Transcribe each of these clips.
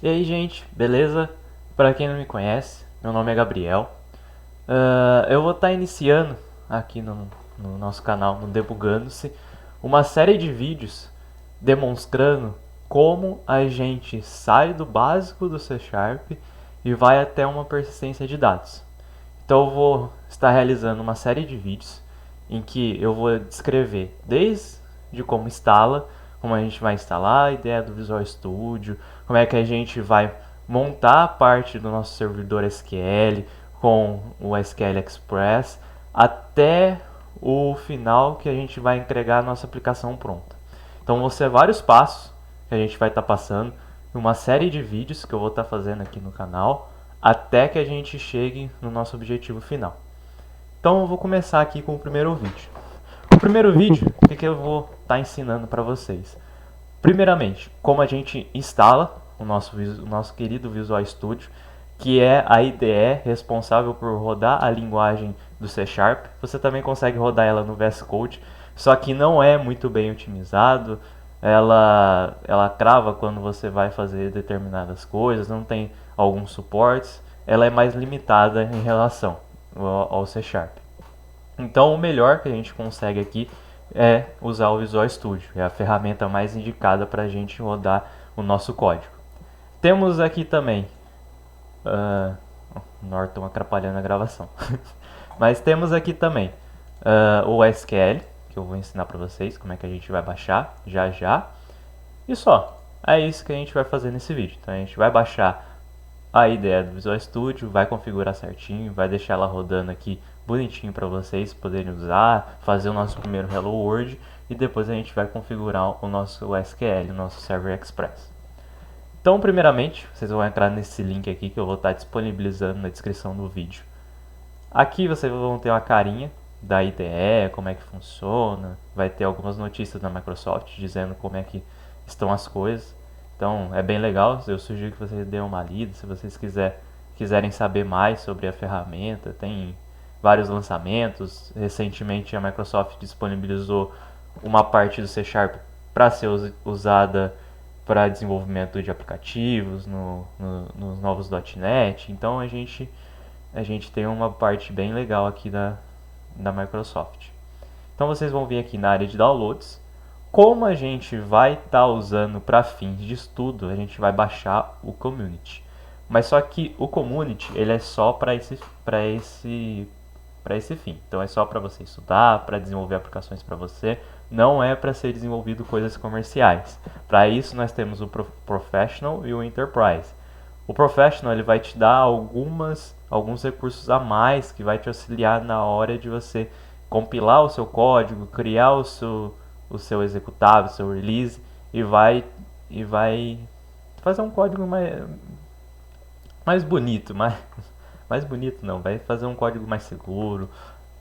E aí, gente, beleza? Para quem não me conhece, meu nome é Gabriel. Eu vou estar iniciando aqui no nosso canal, no Debugando-se, uma série de vídeos demonstrando como a gente sai do básico do C Sharp e vai até uma persistência de dados. Então eu vou estar realizando uma série de vídeos em que eu vou descrever desde como instala, como a gente vai instalar a ideia do Visual Studio, como é que a gente vai montar a parte do nosso servidor SQL com o SQL Express, até o final que a gente vai entregar a nossa aplicação pronta. Então vão ser vários passos que a gente vai estar passando, uma série de vídeos que eu vou estar fazendo aqui no canal, até que a gente chegue no nosso objetivo final. Então eu vou começar aqui com o primeiro vídeo. O primeiro vídeo, o que eu vou estar ensinando para vocês? Primeiramente, como a gente instala o nosso querido Visual Studio, que é a IDE responsável por rodar a linguagem do C Sharp. Você também consegue rodar ela no VS Code, só que não é muito bem otimizado. Ela trava quando você vai fazer determinadas coisas, não tem alguns suportes. Ela é mais limitada em relação ao C Sharp. Então o melhor que a gente consegue aqui é usar o Visual Studio. É a ferramenta mais indicada para a gente rodar o nosso código. Temos aqui também Norton atrapalhando a gravação. Mas temos aqui também o SQL, que eu vou ensinar para vocês como é que a gente vai baixar já já. E só, é isso que a gente vai fazer nesse vídeo. Então a gente vai baixar a ideia do Visual Studio, vai configurar certinho, vai deixar ela rodando aqui bonitinho para vocês poderem usar, fazer o nosso primeiro Hello World e depois a gente vai configurar o nosso SQL, o nosso Server Express. Então, primeiramente, vocês vão entrar nesse link aqui que eu vou estar disponibilizando na descrição do vídeo. Aqui vocês vão ter uma carinha da IDE, como é que funciona, vai ter algumas notícias da Microsoft dizendo como é que estão as coisas. Então é bem legal, eu sugiro que vocês dêem uma lida, se vocês quiserem saber mais sobre a ferramenta, tem vários lançamentos. Recentemente a Microsoft disponibilizou uma parte do C Sharp para ser usada para desenvolvimento de aplicativos nos novos .NET. Então a gente tem uma parte bem legal aqui da Microsoft. Então vocês vão vir aqui na área de downloads. Como a gente vai estar usando para fins de estudo, a gente vai baixar o Community. Mas só que o Community ele é só para esse fim. Então é só para você estudar, para desenvolver aplicações para você. Não é para ser desenvolvido coisas comerciais. Para isso nós temos o Professional e o Enterprise. O Professional ele vai te dar alguns recursos a mais que vai te auxiliar na hora de você compilar o seu código, criar o seu executável, o seu release e vai fazer um código mais bonito, mais bonito não, vai fazer um código mais seguro,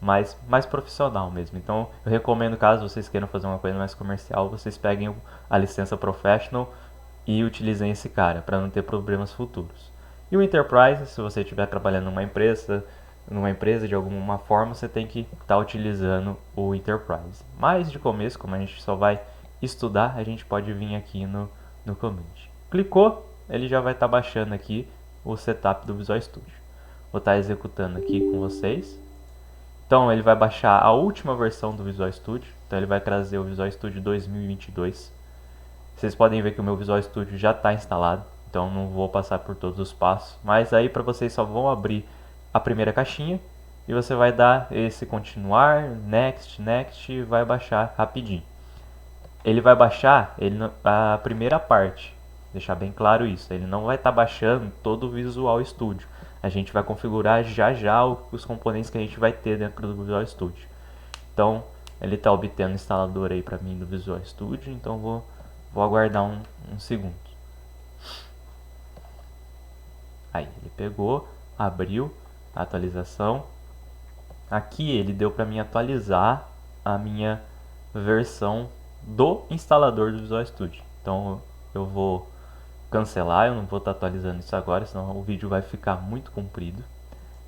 mais profissional mesmo. Então eu recomendo, caso vocês queiram fazer uma coisa mais comercial, vocês peguem a licença Professional e utilizem esse cara para não ter problemas futuros. E o Enterprise, se você estiver trabalhando numa empresa de alguma forma, você tem que estar utilizando o Enterprise. Mas de começo, como a gente só vai estudar, a gente pode vir aqui no Community. Clicou, ele já vai estar baixando aqui o setup do Visual Studio. Vou estar executando aqui com vocês. Então ele vai baixar a última versão do Visual Studio. Então ele vai trazer o Visual Studio 2022. Vocês podem ver que o meu Visual Studio já está instalado, então não vou passar por todos os passos. Mas aí para vocês só vão abrir a primeira caixinha e você vai dar esse continuar, next, next e vai baixar rapidinho. Ele vai baixar a primeira parte, deixar bem claro isso. Ele não vai estar baixando todo o Visual Studio. A gente vai configurar já os componentes que a gente vai ter dentro do Visual Studio. Então ele está obtendo o instalador aí para mim do Visual Studio, então vou aguardar um segundo. Aí ele pegou, abriu a atualização. Aqui ele deu para mim atualizar a minha versão do instalador do Visual Studio. Então eu vou cancelar, eu não vou estar atualizando isso agora, senão o vídeo vai ficar muito comprido.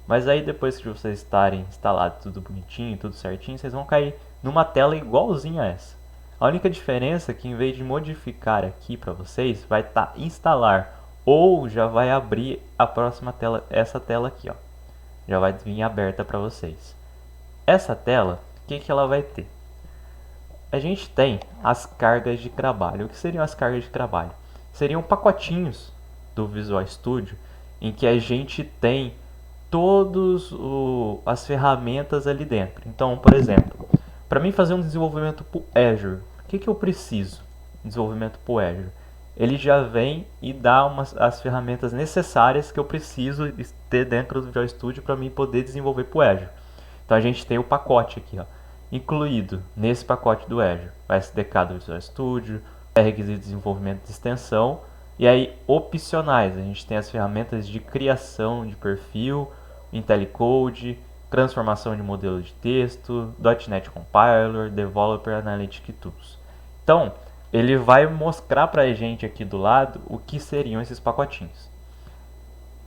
Mas aí depois que vocês estarem instalado tudo bonitinho, tudo certinho, vocês vão cair numa tela igualzinha a essa. A única diferença é que em vez de modificar aqui para vocês, vai estar instalar ou já vai abrir a próxima tela, essa tela aqui, ó. Já vai vir aberta para vocês. Essa tela, o que ela vai ter? A gente tem as cargas de trabalho. O que seriam as cargas de trabalho? Seriam pacotinhos do Visual Studio em que a gente tem todas as ferramentas ali dentro. Então, por exemplo, para mim fazer um desenvolvimento para o Azure, o que eu preciso? Desenvolvimento para o Azure. Ele já vem e dá as ferramentas necessárias que eu preciso ter dentro do Visual Studio para mim poder desenvolver para o Azure. Então a gente tem o pacote aqui, ó, incluído nesse pacote do Azure, o SDK do Visual Studio, requisito de desenvolvimento de extensão, e aí opcionais, a gente tem as ferramentas de criação de perfil, IntelliCode, transformação de modelo de texto, .NET Compiler, Developer Analytic Tools. Então, ele vai mostrar para a gente aqui do lado o que seriam esses pacotinhos.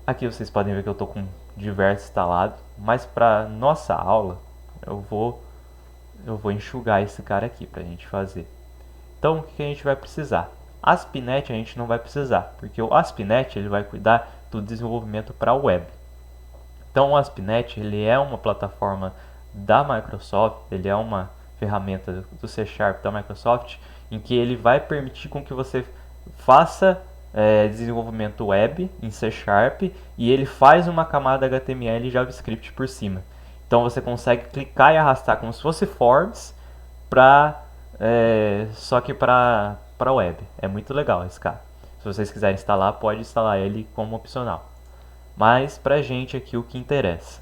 Aqui vocês podem ver que eu estou com diversos instalados, mas para nossa aula eu vou enxugar esse cara aqui para a gente fazer. Então o que a gente vai precisar? ASP.NET a gente não vai precisar, porque o ASP.NET ele vai cuidar do desenvolvimento para a web. Então o ASP.NET ele é uma plataforma da Microsoft, ele é uma ferramenta do C# da Microsoft, em que ele vai permitir com que você faça desenvolvimento web em C# e ele faz uma camada HTML e JavaScript por cima. Então você consegue clicar e arrastar como se fosse Forms só que para web. É muito legal esse cara. Se vocês quiserem instalar, pode instalar ele como opcional. Mas pra gente aqui o que interessa.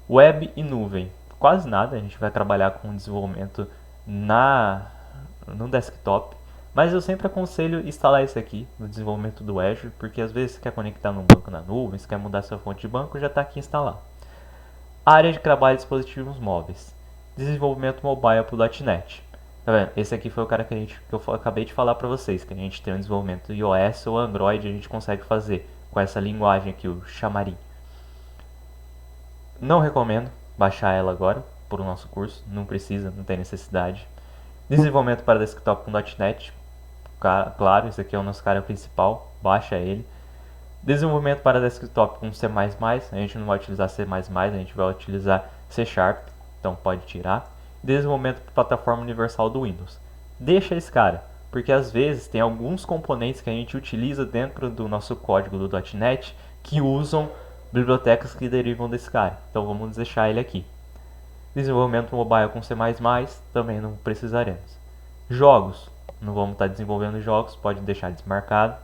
Web e nuvem. Quase nada, a gente vai trabalhar com desenvolvimento no desktop. Mas eu sempre aconselho instalar esse aqui no desenvolvimento do Azure, porque às vezes você quer conectar num banco na nuvem, você quer mudar sua fonte de banco, já está aqui instalado. Área de trabalho de dispositivos móveis. Desenvolvimento mobile para o .NET. Tá vendo? Esse aqui foi o cara que eu acabei de falar para vocês, que a gente tem um desenvolvimento iOS ou Android, a gente consegue fazer com essa linguagem aqui, o Xamarin. Não recomendo baixar ela agora por o nosso curso, não precisa, não tem necessidade. Desenvolvimento para desktop com .NET, claro, esse aqui é o nosso cara principal, baixa ele. Desenvolvimento para desktop com C++, a gente não vai utilizar C++, a gente vai utilizar C#, então pode tirar. Desenvolvimento para plataforma universal do Windows. Deixa esse cara, porque às vezes tem alguns componentes que a gente utiliza dentro do nosso código do .NET que usam bibliotecas que derivam desse cara. Então vamos deixar ele aqui. Desenvolvimento mobile com C++ também não precisaremos. Jogos, não vamos estar desenvolvendo jogos, pode deixar desmarcado.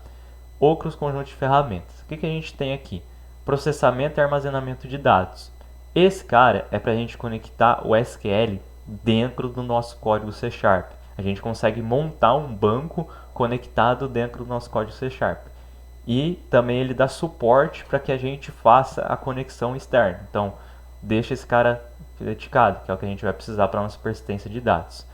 Outros conjuntos de ferramentas. O que a gente tem aqui? Processamento e armazenamento de dados. Esse cara é para a gente conectar o SQL dentro do nosso código C#. A gente consegue montar um banco conectado dentro do nosso código C#. E também ele dá suporte para que a gente faça a conexão externa. Então, deixa esse cara dedicado, que é o que a gente vai precisar para a nossa persistência de dados.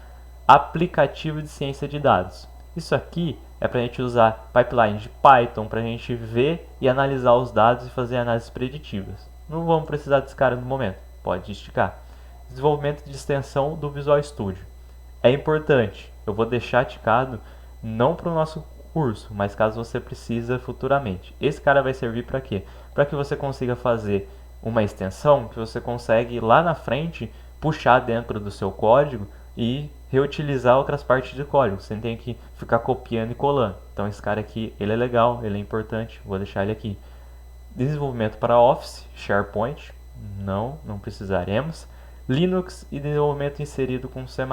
Aplicativo de ciência de dados. Isso aqui é para a gente usar pipeline de Python para a gente ver e analisar os dados e fazer análises preditivas. Não vamos precisar desse cara no momento, pode esticar. Desenvolvimento de extensão do Visual Studio. É importante, eu vou deixar ticado não para o nosso curso, mas caso você precisa futuramente. Esse cara vai servir para quê? Para que você consiga fazer uma extensão que você consegue lá na frente puxar dentro do seu código e reutilizar outras partes de código. Você tem que ficar copiando e colando. Então esse cara aqui, ele é legal, ele é importante, vou deixar ele aqui. Desenvolvimento para Office, SharePoint, não precisaremos. Linux e desenvolvimento inserido com C++.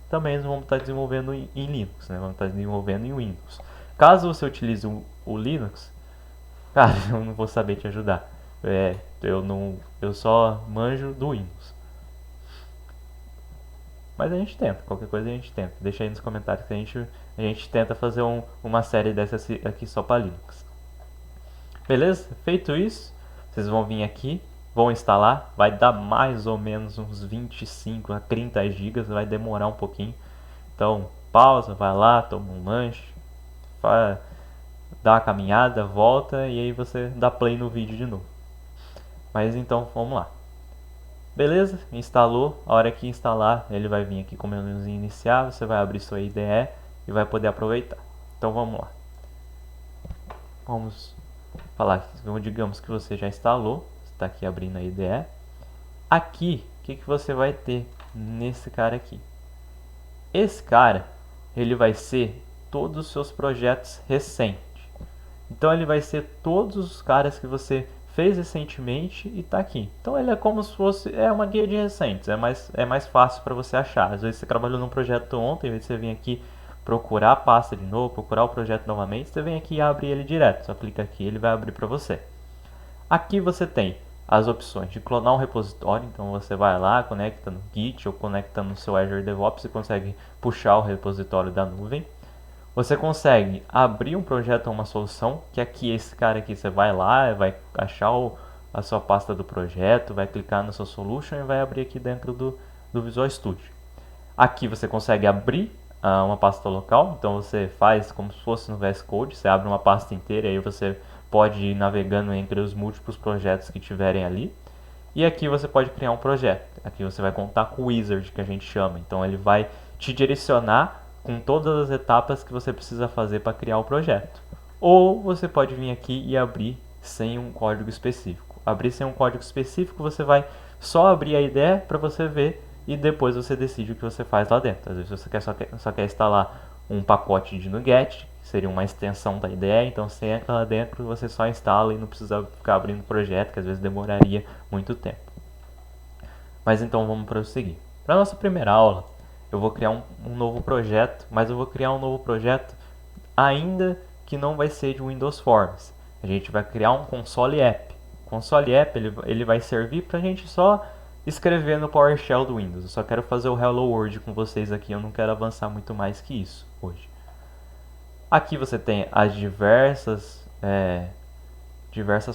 Também nós vamos estar desenvolvendo em Linux, né? Vamos estar desenvolvendo em Windows. Caso você utilize o Linux, cara, eu não vou saber te ajudar. Eu só manjo do Windows. Mas a gente tenta, qualquer coisa a gente tenta. Deixa aí nos comentários que a gente tenta fazer uma série dessas aqui só para Linux. Beleza? Feito isso, vocês vão vir aqui, vão instalar, vai dar mais ou menos uns 25 a 30 GB, vai demorar um pouquinho. Então, pausa, vai lá, toma um lanche, dá uma caminhada, volta e aí você dá play no vídeo de novo. Mas então, vamos lá. Beleza? Instalou, a hora que instalar, ele vai vir aqui com o menuzinho iniciar, você vai abrir sua IDE e vai poder aproveitar. Então, vamos lá. Vamos falar, digamos que você já instalou, está aqui abrindo a IDE. Aqui, o que você vai ter nesse cara aqui? Esse cara, ele vai ser todos os seus projetos recentes. Então ele vai ser todos os caras que você fez recentemente e está aqui. Então ele é como se fosse uma guia de recentes, é mais fácil para você achar. Às vezes você trabalhou num projeto ontem, em vez de você vir aqui procurar a pasta de novo, procurar o projeto novamente, você vem aqui e abre ele direto. Só clica aqui, ele vai abrir para você. Aqui você tem as opções de clonar um repositório, então você vai lá, conecta no Git ou conecta no seu Azure DevOps e consegue puxar o repositório da nuvem. Você consegue abrir um projeto ou uma solução, que aqui esse cara aqui você vai lá, vai achar a sua pasta do projeto, vai clicar no seu solution e vai abrir aqui dentro do Visual Studio. Aqui você consegue abrir uma pasta local, então você faz como se fosse no VS Code, você abre uma pasta inteira e aí você pode ir navegando entre os múltiplos projetos que tiverem ali. E aqui você pode criar um projeto. Aqui você vai contar com o wizard, que a gente chama. Então ele vai te direcionar com todas as etapas que você precisa fazer para criar o projeto. Ou você pode vir aqui e abrir sem um código específico. Abrir sem um código específico, você vai só abrir a ideia para você ver e depois você decide o que você faz lá dentro. Às vezes você só quer instalar um pacote de NuGet, que seria uma extensão da ideia, então você entra lá dentro, você só instala e não precisa ficar abrindo o projeto, que às vezes demoraria muito tempo. Mas então vamos prosseguir. Para a nossa primeira aula, eu vou criar um novo projeto, mas eu vou criar um novo projeto ainda que não vai ser de Windows Forms. A gente vai criar um console app. O console app ele vai servir para a gente só escrever no PowerShell do Windows. Eu só quero fazer o Hello World com vocês aqui, eu não quero avançar muito mais que isso hoje. Aqui você tem as diversas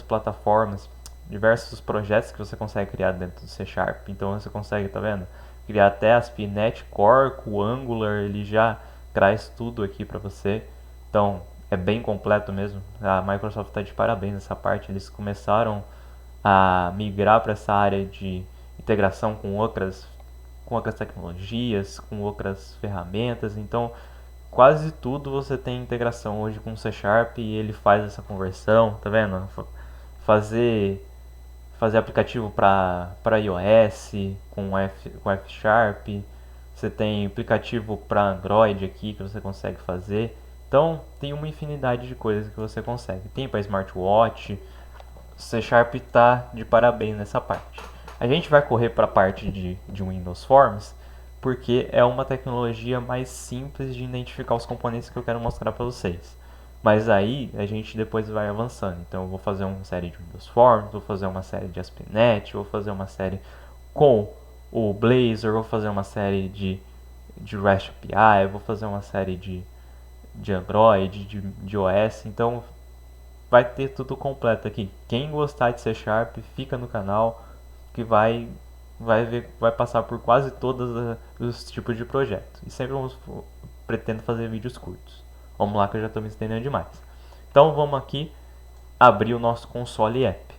plataformas, diversos projetos que você consegue criar dentro do C Sharp. Então você consegue, tá vendo? Criar até ASP.NET Core com Angular, ele já traz tudo aqui para você. Então é bem completo mesmo. A Microsoft está de parabéns nessa parte. Eles começaram a migrar para essa área de integração com outras tecnologias, com outras ferramentas. Então quase tudo você tem integração hoje com o C Sharp e ele faz essa conversão, tá vendo? Fazer aplicativo para iOS com F Sharp, você tem aplicativo para Android aqui que você consegue fazer. Então tem uma infinidade de coisas que você consegue. Tem para smartwatch, C Sharp está de parabéns nessa parte. A gente vai correr para a parte de Windows Forms, porque é uma tecnologia mais simples de identificar os componentes que eu quero mostrar para vocês. Mas aí a gente depois vai avançando. Então eu vou fazer uma série de Windows Forms, vou fazer uma série de ASP.NET, vou fazer uma série com o Blazor, vou fazer uma série de REST API, vou fazer uma série de Android, de OS. Então vai ter tudo completo aqui. Quem gostar de C Sharp, fica no canal que vai passar por quase todos os tipos de projetos. E sempre pretendo fazer vídeos curtos. Vamos lá que eu já estou me estendendo demais. Então vamos aqui abrir o nosso console app.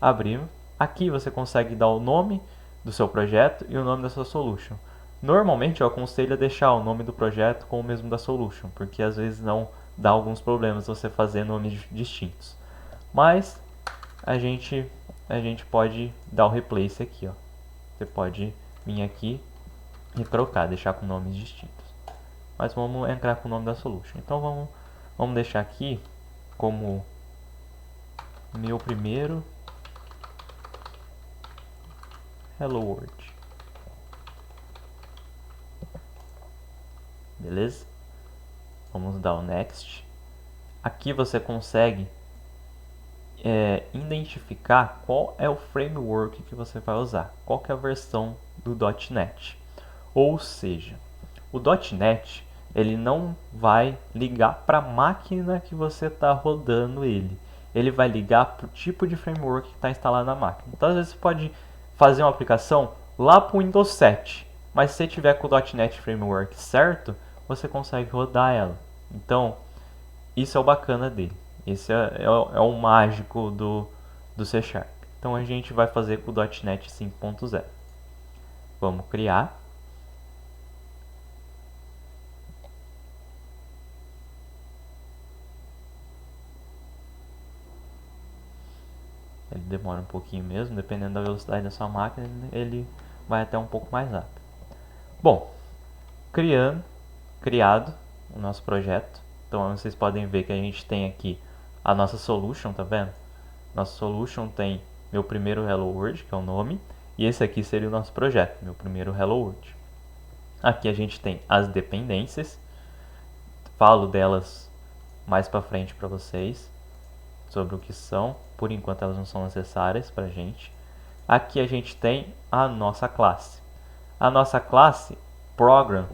Abrimos. Aqui você consegue dar o nome do seu projeto e o nome da sua solution. Normalmente eu aconselho a deixar o nome do projeto com o mesmo da solution, porque às vezes não dá alguns problemas você fazer nomes distintos. Mas a gente pode dar o replace aqui, ó. Você pode vir aqui e trocar, deixar com nomes distintos. Mas vamos entrar com o nome da solution. Então vamos deixar aqui como meu primeiro Hello World. Beleza? Vamos dar o Next. Aqui você consegue identificar qual é o framework que você vai usar, qual que é a versão do .NET. Ou seja, o .NET ele não vai ligar para a máquina que você está rodando ele vai ligar para o tipo de framework que está instalado na máquina. Então às vezes você pode fazer uma aplicação lá para o Windows 7, mas se você tiver com o .NET Framework certo, você consegue rodar ela. Então isso é o bacana dele. Esse é o mágico do C Sharp. Então a gente vai fazer com o .NET 5.0. Vamos criar. Ele demora um pouquinho mesmo, dependendo da velocidade da sua máquina, ele vai até um pouco mais rápido. Bom, criado o nosso projeto. Então vocês podem ver que a gente tem aqui a nossa solution, tá vendo? Nossa solution tem meu primeiro Hello World, que é o nome, e esse aqui seria o nosso projeto, meu primeiro Hello World. Aqui a gente tem as dependências, falo delas mais para frente para vocês, sobre o que são, por enquanto elas não são necessárias para a gente. Aqui a gente tem a nossa classe. A nossa classe Program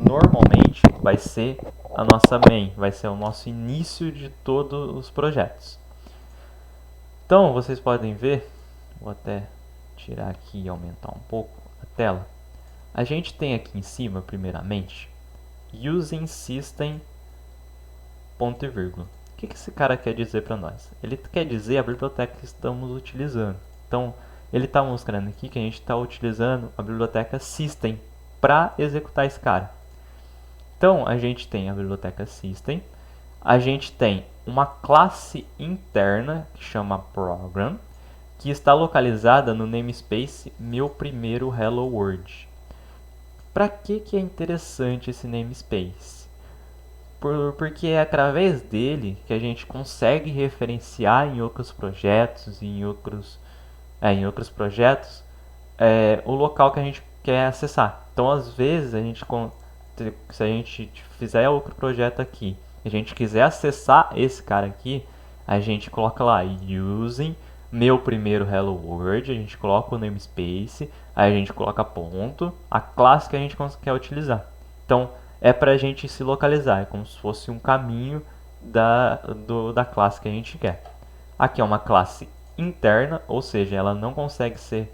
normalmente vai ser a nossa main, vai ser o nosso início de todos os projetos. Então vocês podem ver, vou até tirar aqui e aumentar um pouco a tela. A gente tem aqui em cima, primeiramente, Using System, ponto e vírgula. O que esse cara quer dizer para nós? Ele quer dizer a biblioteca que estamos utilizando. Então, ele está mostrando aqui que a gente está utilizando a biblioteca System para executar esse cara. Então, a gente tem a biblioteca System, a gente tem uma classe interna que chama Program, que está localizada no namespace meu primeiro Hello World. Para que é interessante esse namespace? Porque é através dele que a gente consegue referenciar em outros projetos, em outros projetos, o local que a gente quer acessar. Então, às vezes, se a gente fizer outro projeto aqui, e a gente quiser acessar esse cara aqui, a gente coloca lá using meu primeiro Hello World, a gente coloca o namespace, aí a gente coloca ponto, a classe que a gente quer utilizar. Então, é para a gente se localizar, é como se fosse um caminho da classe que a gente quer. Aqui é uma classe interna, ou seja, ela não consegue ser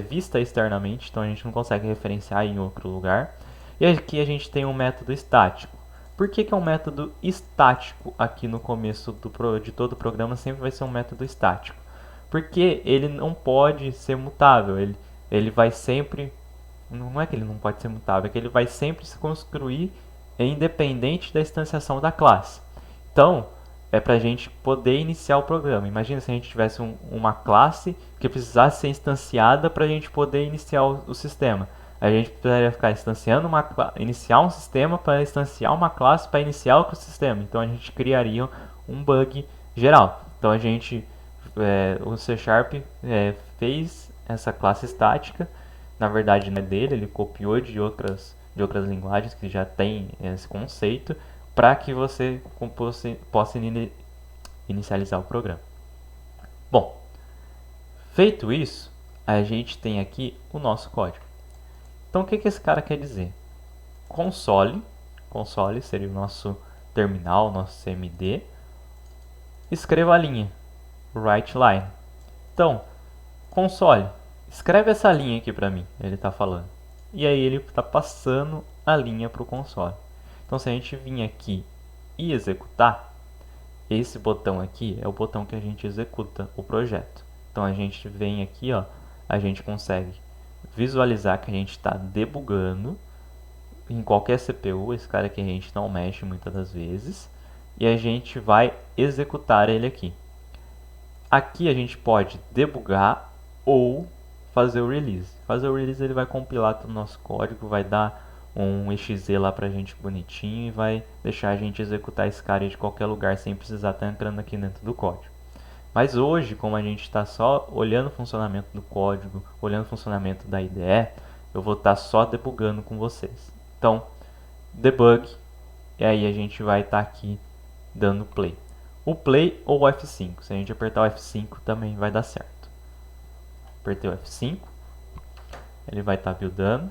vista externamente, então a gente não consegue referenciar em outro lugar. E aqui a gente tem um método estático. Por que é um método estático aqui no começo de todo o programa sempre vai ser um método estático? Porque ele não pode ser mutável, ele vai sempre... Não é que ele não pode ser mutável, é que ele vai sempre se construir independente da instanciação da classe. Então, é para a gente poder iniciar o programa. Imagina se a gente tivesse uma classe que precisasse ser instanciada para a gente poder iniciar o sistema. A gente precisaria ficar iniciar um sistema para instanciar uma classe para iniciar outro sistema. Então a gente criaria um bug geral. Então o C Sharp fez essa classe estática. Na verdade não é dele, ele copiou de outras linguagens que já tem esse conceito, para que você possa inicializar o programa. Bom, feito isso, a gente tem aqui o nosso código. Então o que esse cara quer dizer? Console seria o nosso terminal, nosso CMD. Escreva a linha, write line. Então, console, escreve essa linha aqui para mim, ele está falando. E aí ele está passando a linha para o console. Então se a gente vir aqui e executar, esse botão aqui é o botão que a gente executa o projeto. Então a gente vem aqui, ó, a gente consegue visualizar que a gente está debugando em qualquer CPU, esse cara aqui a gente não mexe muitas das vezes, e a gente vai executar ele aqui. Aqui a gente pode debugar ou fazer o release. Fazer o release ele vai compilar todo o nosso código, vai dar um exe lá pra gente bonitinho e vai deixar a gente executar esse cara de qualquer lugar sem precisar estar entrando aqui dentro do código. Mas hoje, como a gente está só olhando o funcionamento do código, olhando o funcionamento da IDE, eu vou estar só debugando com vocês. Então, debug, e aí a gente vai estar aqui dando play. O play ou o F5, se a gente apertar o F5 também vai dar certo. Apertei o F5, ele vai estar buildando,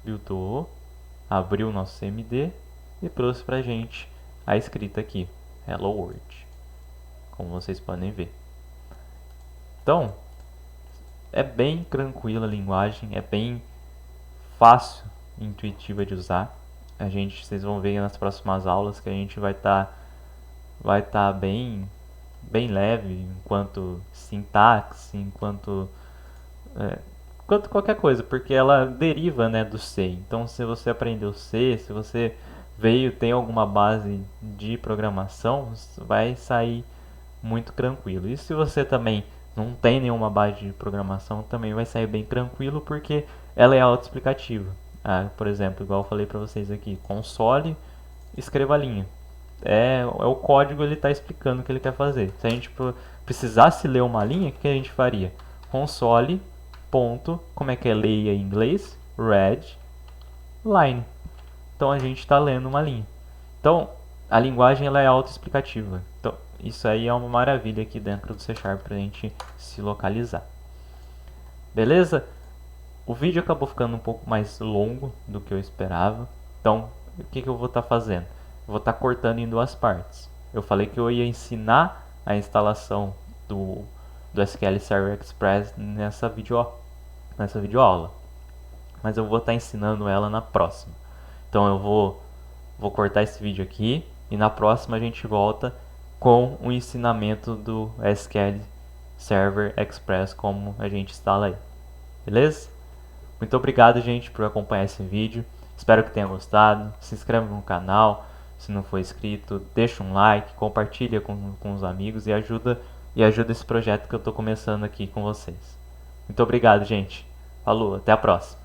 buildou, abriu o nosso CMD e trouxe pra gente a escrita aqui, Hello World, como vocês podem ver. Então, é bem tranquila a linguagem, é bem fácil, intuitiva de usar. Vocês vão ver nas próximas aulas que a gente vai estar bem leve enquanto sintaxe, enquanto qualquer coisa, porque ela deriva, né, do C. Então, se você aprendeu C, se você tem alguma base de programação, vai sair muito tranquilo. E se você também não tem nenhuma base de programação, também vai sair bem tranquilo, porque ela é autoexplicativa. Por exemplo, igual eu falei para vocês aqui, console, escreva a linha. É o código, ele está explicando o que ele quer fazer. Se a gente precisasse ler uma linha, o que a gente faria? Console, ponto, como é que é leia em inglês? Read, line. Então a gente está lendo uma linha. Então a linguagem ela é autoexplicativa. Então isso aí é uma maravilha aqui dentro do C# para a gente se localizar. Beleza? O vídeo acabou ficando um pouco mais longo do que eu esperava. Então o que eu vou estar fazendo? Eu vou estar cortando em duas partes. Eu falei que eu ia ensinar a instalação do SQL Server Express nessa videoaula. Mas eu vou estar ensinando ela na próxima. Então eu vou cortar esse vídeo aqui e na próxima a gente volta com o ensinamento do SQL Server Express, como a gente instala aí. Beleza? Muito obrigado, gente, por acompanhar esse vídeo. Espero que tenha gostado. Se inscreve no canal se não for inscrito, deixa um like, compartilha com os amigos e ajuda esse projeto que eu estou começando aqui com vocês. Muito obrigado, gente. Falou, até a próxima.